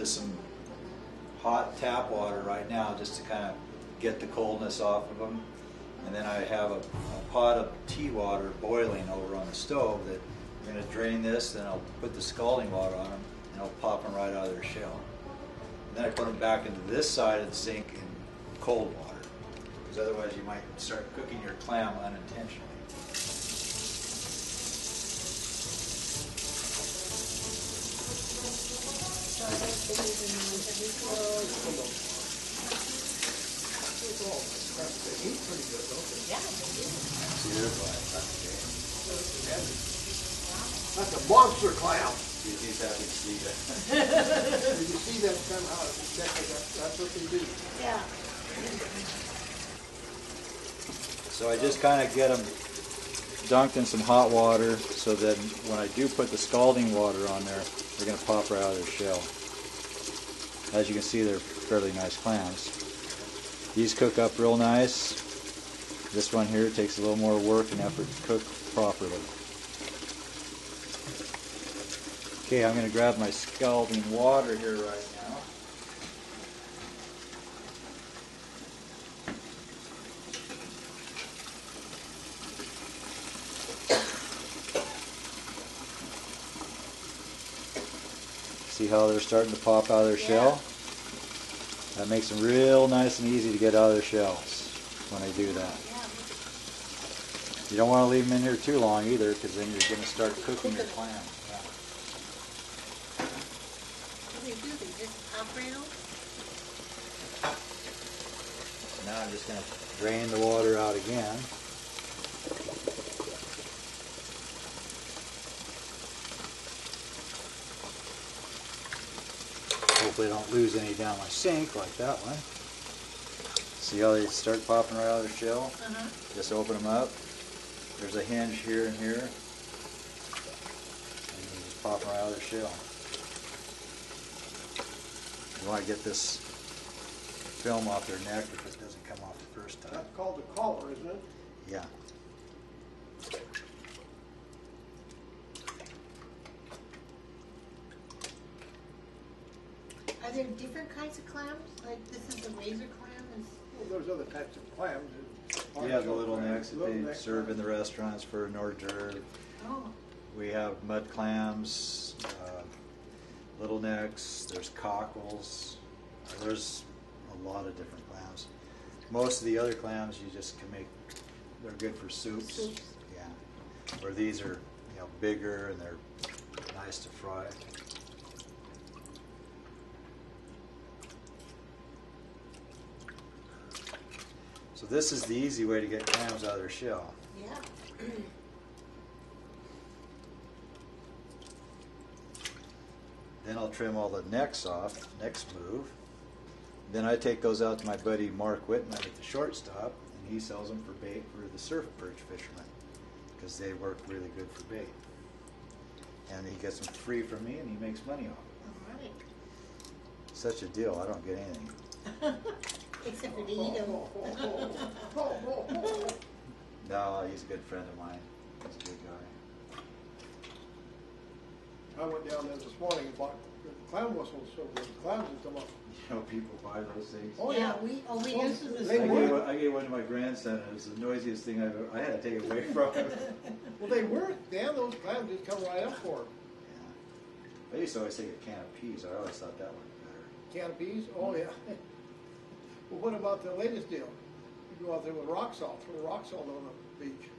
to some hot tap water right now just to kind of get the coldness off of them. And then I have a pot of tea water boiling over on the stove that I'm going to drain this, then I'll put the scalding water on them, and I'll pop them right out of their shell. And then I put them back into this side of the sink in cold water, because otherwise you might start cooking your clam unintentionally. They eat pretty good, don't they? Yeah, they do. That's a monster clam. He's happy to see that. Did you see them come out? Exactly, that's what they do. Yeah. So I just kind of get them dunked in some hot water so that when I do put the scalding water on there, they're going to pop right out of their shell. As you can see, they're fairly nice clams. These cook up real nice. This one here takes a little more work and effort to cook properly. Okay, I'm going to grab my scalding water here right now. See how they're starting to pop out of their shell? That makes them real nice and easy to get out of their shells when they do that. You don't want to leave them in here too long either, because then you're going to start cooking your clam. What do they do? They just pop right out? Now I'm just going to drain the water out again. Hopefully I don't lose any down my sink like that one. See how they start popping right out of their shell? Just open them up. There's a hinge here and here. And you just pop them right out of their shell. You want to get this film off their neck if it doesn't come off the first time. That's called the collar, isn't it? Yeah. Are there different kinds of clams? Like this is the razor clam? Well, there's other types of clams. Yeah, the little necks that they serve in the restaurants for hors d'oeuvre. Oh. We have mud clams, little necks, there's cockles, there's a lot of different clams. Most of the other clams you just can make, they're good for soups. Yeah. Where these are, bigger and they're nice to fry. So this is the easy way to get clams out of their shell. Yeah. Then I'll trim all the necks off, next move. Then I take those out to my buddy Mark Whitman at the shortstop, and he sells them for bait for the surf perch fishermen, because they work really good for bait. And he gets them free from me, and he makes money off them. All right. Such a deal, I don't get anything. Except for the eat them. No, he's a good friend of mine. He's a good guy. I went down there this morning and bought clam whistles, so the clams would come up. People buy those things. Oh yeah, we use them as They well. I gave one to my grandson, and it was the noisiest thing I've ever. I had to take it away from him. Well, they work. Dan, those clams just come right up for him. Yeah. I used to always take a can of peas. I always thought that one was better. Can of peas? Oh yeah. Well, what about the latest deal? You go out there with rock salt, throw rock salt on the beach.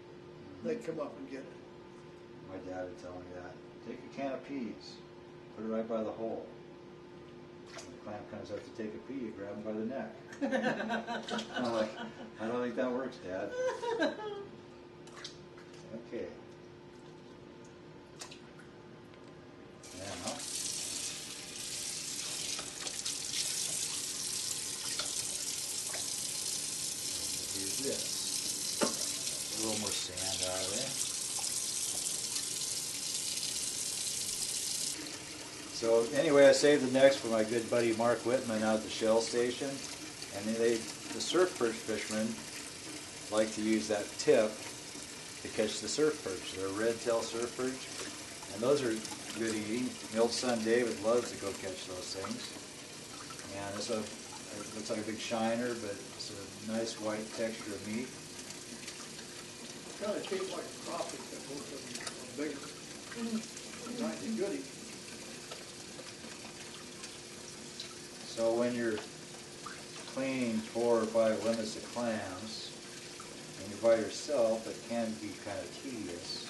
They'd come up and get it. My dad would tell me that. Take a can of peas, put it right by the hole. When the clam comes up to take a pee, you grab him by the neck. I'm like, I don't think that works, Dad. Okay. Now, use this. A little more sand out of there. So anyway, I saved the necks for my good buddy Mark Whitman out at the Shell Station, and the surf perch fishermen like to use that tip to catch the surf perch. They're red tail surf perch, and those are good eating. My old son David loves to go catch those things. And it looks like a big shiner, but it's a nice white texture of meat. Kind of shaped like a crappie, but most of them are bigger. Nice and goody. So when you're cleaning 4 or 5 limits of clams, and you're by yourself, it can be kind of tedious.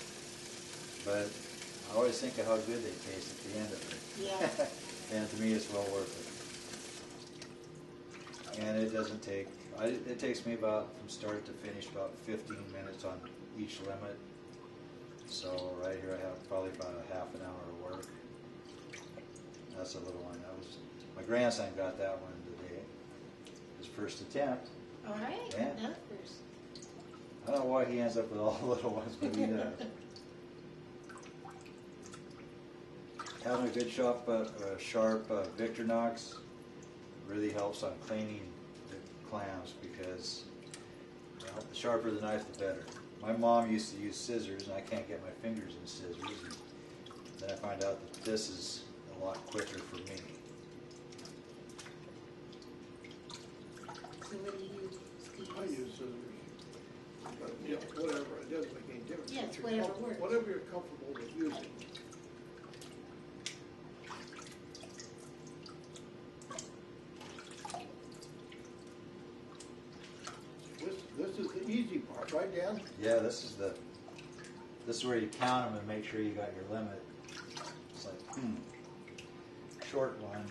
But I always think of how good they taste at the end of it. Yeah. And to me, it's well worth it. And it doesn't take, it takes me about, from start to finish, about 15 minutes on each limit. So right here I have probably about a half an hour of work. That's a little one. My grandson got that one today. His first attempt. All right. Yeah. Another first. I don't know why he ends up with all the little ones, but he does. Having a good sharp Victorinox really helps on cleaning the clams because the sharper the knife, the better. My mom used to use scissors, and I can't get my fingers in scissors. And then I find out that this is a lot quicker for me. So what do you use, Steve? I use scissors. But, you know, whatever, it doesn't make any difference. Yeah, it's If whatever you're works. Whatever you're comfortable with using. This is the easy part, right, Dan? Yeah, this is where you count them and make sure you got your limit. It's like, short one.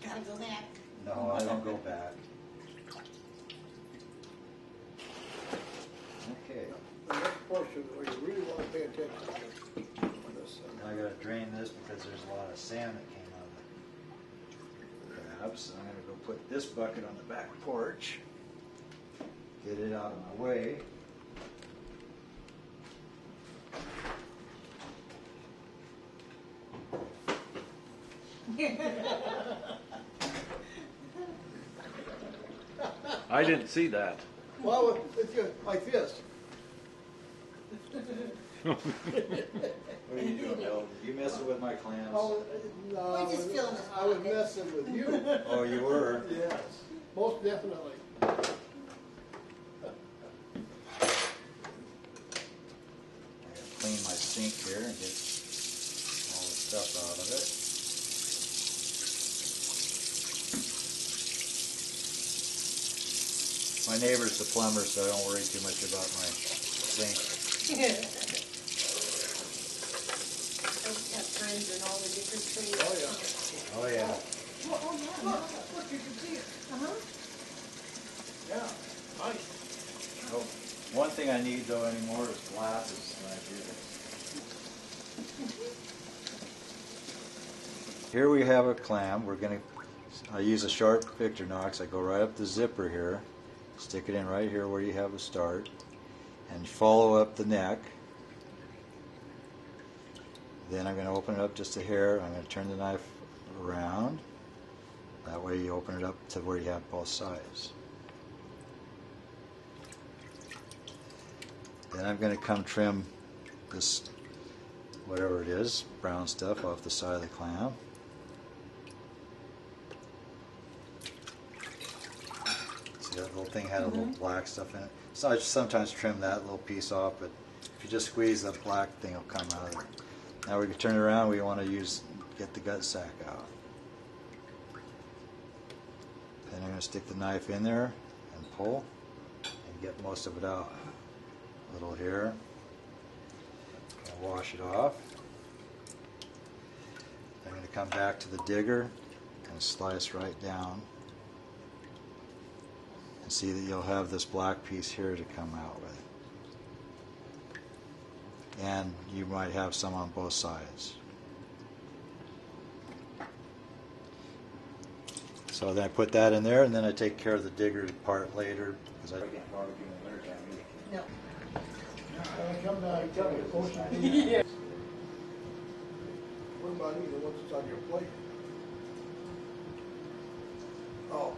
Gotta go back. No, I don't go back. Okay. The next portion where you really want to pay attention to this. Now I gotta drain this because there's a lot of sand that came out of the crabs. So I'm gonna go put this bucket on the back porch. Get it out of my way. I didn't see that. Well, it's like this. What are you doing, Bill? You messing with my clams? Oh, no, We're just filling this I was pocket. messing with you. Oh, you were? Yes, most definitely. I gotta clean my sink here and get all the stuff out of it. My neighbor's the plumber, so I don't worry too much about my sink. Got friends in all the different trades. Oh, yeah. Oh yeah. Oh, yeah. Look, you can see it. Uh-huh. Yeah, nice. Oh, one thing I need though anymore is glasses when I do this. Here we have a clam. I use a sharp Victorinox. I go right up the zipper here, stick it in right here where you have the start, and follow up the neck. Then I'm going to open it up just a hair. I'm going to turn the knife around. That way you open it up to where you have both sides. Then I'm going to come trim this, whatever it is, brown stuff off the side of the clam. See that little thing had a little black stuff in it. So I sometimes trim that little piece off, but if you just squeeze, that black thing will come out of it. Now we can turn it around. We want to get the gut sac out. Then I'm going to stick the knife in there and pull and get most of it out. A little here. Gonna wash it off. I'm going to come back to the digger and slice right down. And see that you'll have this black piece here to come out with. And you might have some on both sides. So then I put that in there, and then I take care of the digger part later because I can't barbecue in the wintertime either. No. Come down, tell me, Ocean Beach. Yeah. What about you, the ones that's on your plate? Oh.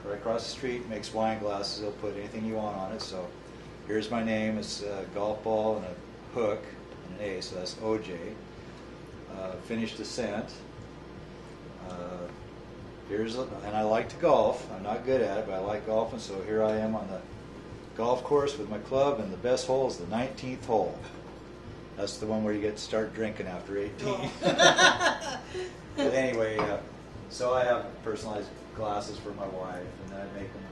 Right across the street makes wine glasses. They'll put anything you want on it. So here's my name. It's a golf ball and a hook and an A, so that's OJ. Finished descent. And I like to golf. I'm not good at it, but I like golfing. So here I am on the golf course with my club, and the best hole is the 19th hole. That's the one where you get to start drinking after 18. But anyway, so I have personalized glasses for my wife, and then I make them,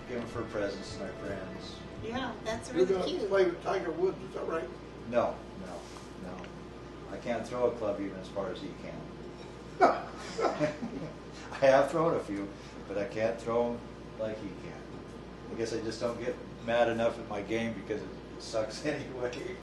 give them for presents to my friends. Yeah, that's You're really gonna cute. play with Tiger Woods, is that right? No. I can't throw a club even as far as he can. I have thrown a few, but I can't throw them like he can. I guess I just don't get mad enough at my game because it sucks anyway.